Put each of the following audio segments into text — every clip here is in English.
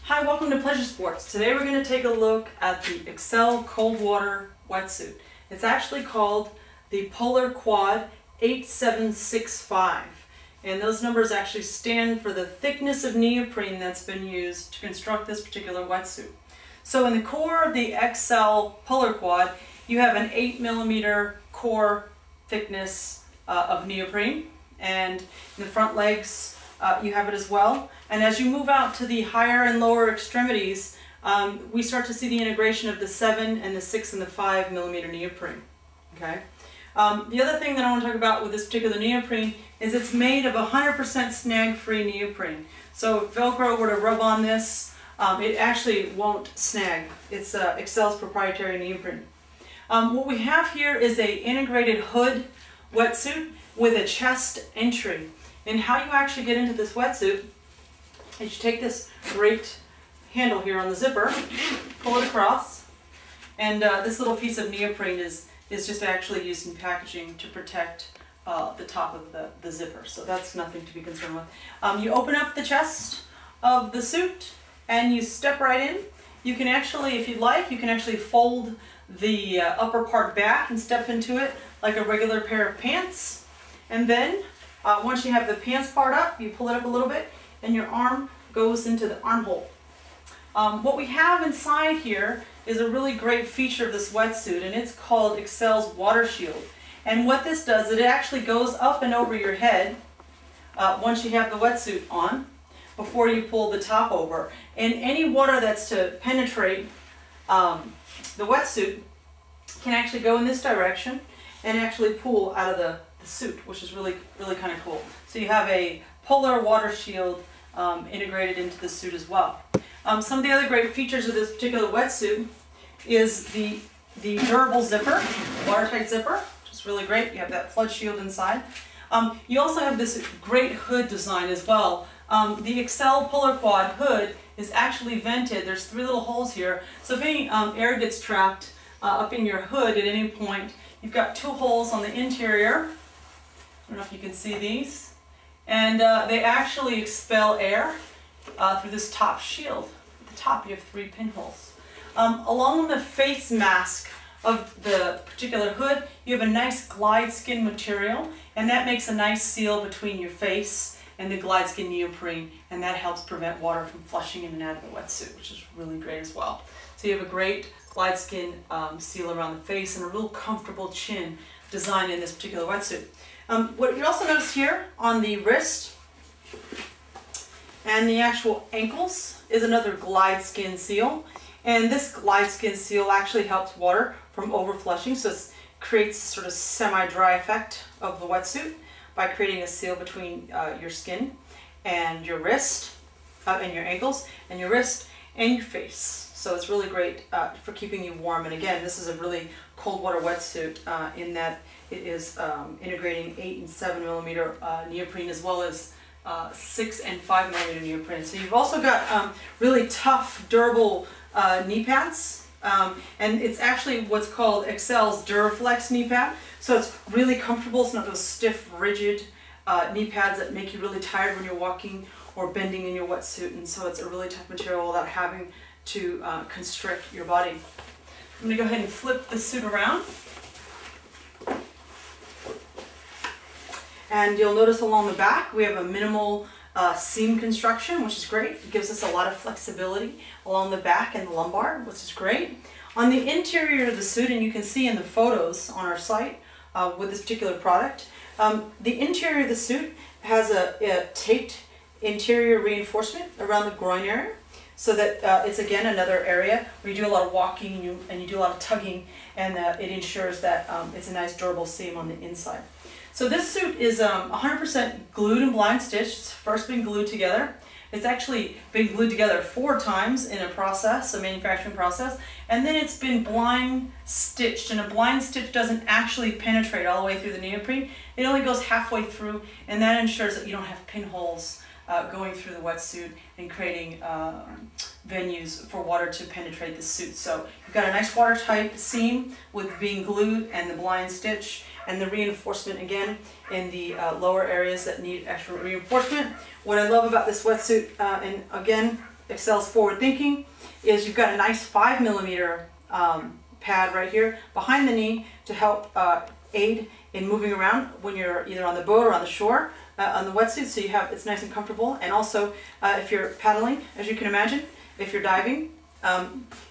Hi, welcome to Pleasure Sports. Today we're going to take a look at the Excel Cold Water Wetsuit. It's actually called the Polar Quad 8765. And those numbers actually stand for the thickness of neoprene that's been used to construct this particular wetsuit. So in the core of the Excel Polar Quad, you have an 8mm core thickness of neoprene. And in the front legs, you have it as well. And as you move out to the higher and lower extremities, we start to see the integration of the 7 and the 6 and the 5mm neoprene. Okay. The other thing that I want to talk about with this particular neoprene is it's made of 100% snag-free neoprene. So if Velcro were to rub on this, it actually won't snag. It's Excel's proprietary neoprene. What we have here is an integrated hood wetsuit with a chest entry. And how you actually get into this wetsuit is you take this great handle here on the zipper, pull it across, and this little piece of neoprene is just actually used in packaging to protect the top of the zipper. So that's nothing to be concerned with. You open up the chest of the suit and you step right in. You can actually, if you'd like, you can actually fold the upper part back and step into it like a regular pair of pants. And then once you have the pants part up, you pull it up a little bit and your arm goes into the armhole. What we have inside here is a really great feature of this wetsuit, and it's called Excel's Water Shield. And what this does, it actually goes up and over your head once you have the wetsuit on before you pull the top over. And any water that's to penetrate the wetsuit can actually go in this direction and actually pool out of the suit, which is really kind of cool. So you have a polar water shield integrated into the suit as well. Some of the other great features of this particular wetsuit is the durable zipper, watertight zipper, which is really great. You have that flood shield inside. You also have this great hood design as well. The Excel Polar Quad hood is actually vented. There's 3 little holes here, so if any air gets trapped up in your hood at any point, you've got 2 holes on the interior. I don't know if you can see these. And they actually expel air through this top shield. At the top you have 3 pinholes. Along the face mask of the particular hood, you have a nice glide skin material, and that makes a nice seal between your face and the glide skin neoprene, and that helps prevent water from flushing in and out of the wetsuit, which is really great as well. So you have a great glide skin seal around the face and a real comfortable chin design in this particular wetsuit. What you also notice here on the wrist and the actual ankles is another glide skin seal, and this glide skin seal actually helps water from overflushing, so it creates a sort of semi-dry effect of the wetsuit by creating a seal between your skin and your wrist and your ankles and your wrist and your face. So it's really great for keeping you warm. And again, this is a really cold water wetsuit in that it is integrating 8 and 7mm neoprene as well as 6 and 5mm neoprene. So you've also got really tough, durable knee pads. And it's actually what's called Excel's Duraflex knee pad. So it's really comfortable. It's not those stiff, rigid knee pads that make you really tired when you're walking or bending in your wetsuit. And so it's a really tough material without having to constrict your body. I'm going to go ahead and flip the suit around. And you'll notice along the back we have a minimal seam construction, which is great. It gives us a lot of flexibility along the back and the lumbar, which is great. On the interior of the suit, and you can see in the photos on our site with this particular product, the interior of the suit has a taped interior reinforcement around the groin area, so that it's again another area where you do a lot of walking and you do a lot of tugging, and it ensures that it's a nice durable seam on the inside. So this suit is 100% glued and blind stitched. It's first been glued together. It's actually been glued together 4 times in a process, a manufacturing process, and then it's been blind stitched. And a blind stitch doesn't actually penetrate all the way through the neoprene. It only goes halfway through, and that ensures that you don't have pinholes going through the wetsuit and creating venues for water to penetrate the suit. So you've got a nice watertight seam with being glued and the blind stitch, and the reinforcement again in the lower areas that need extra reinforcement. What I love about this wetsuit, and again, Excel's forward thinking is you've got a nice 5mm pad right here behind the knee to help aid in moving around when you're either on the boat or on the shore on the wetsuit, so it's nice and comfortable. And also if you're paddling, as you can imagine, if you're diving,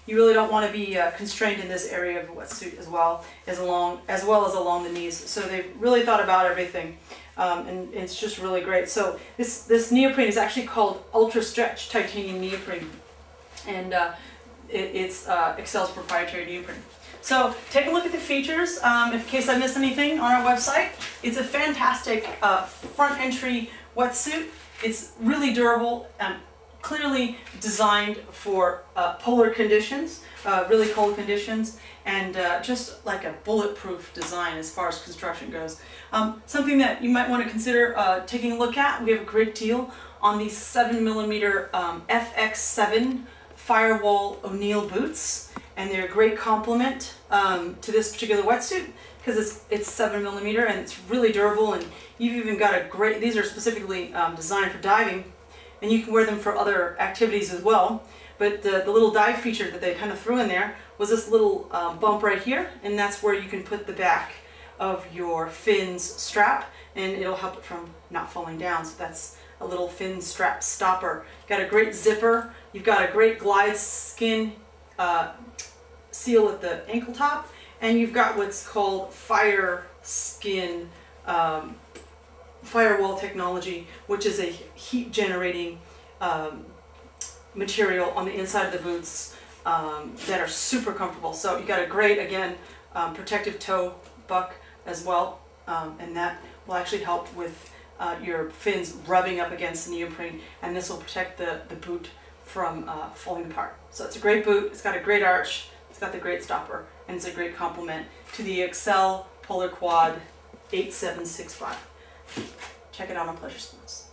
you really don't want to be constrained in this area of the wetsuit as well as along the knees. So they've really thought about everything, and it's just really great. So this neoprene is actually called Ultra Stretch Titanium Neoprene, and it's Excel's proprietary neoprene. So take a look at the features in case I missed anything on our website. It's a fantastic front entry wetsuit. It's really durable, clearly designed for polar conditions, really cold conditions, and just like a bulletproof design as far as construction goes. Something that you might want to consider taking a look at, we have a great deal on these 7mm FX7 Firewall O'Neill boots, and they're a great complement to this particular wetsuit because it's 7mm and it's really durable, and you've even got a great, these are specifically designed for diving, and you can wear them for other activities as well. But the little dive feature that they kind of threw in there was this little bump right here, and that's where you can put the back of your fins strap, and it'll help it from not falling down. So that's a little fin strap stopper. Got a great zipper. You've got a great glide skin seal at the ankle top, and you've got what's called fire skin firewall technology, which is a heat generating material on the inside of the boots that are super comfortable. So you got a great, again, protective toe buck as well, and that will actually help with your fins rubbing up against the neoprene, and this will protect the boot from falling apart. So it's a great boot, it's got a great arch, it's got the great stopper, and it's a great complement to the Excel Polar Quad 8765. Check it out on Pleasure Sports.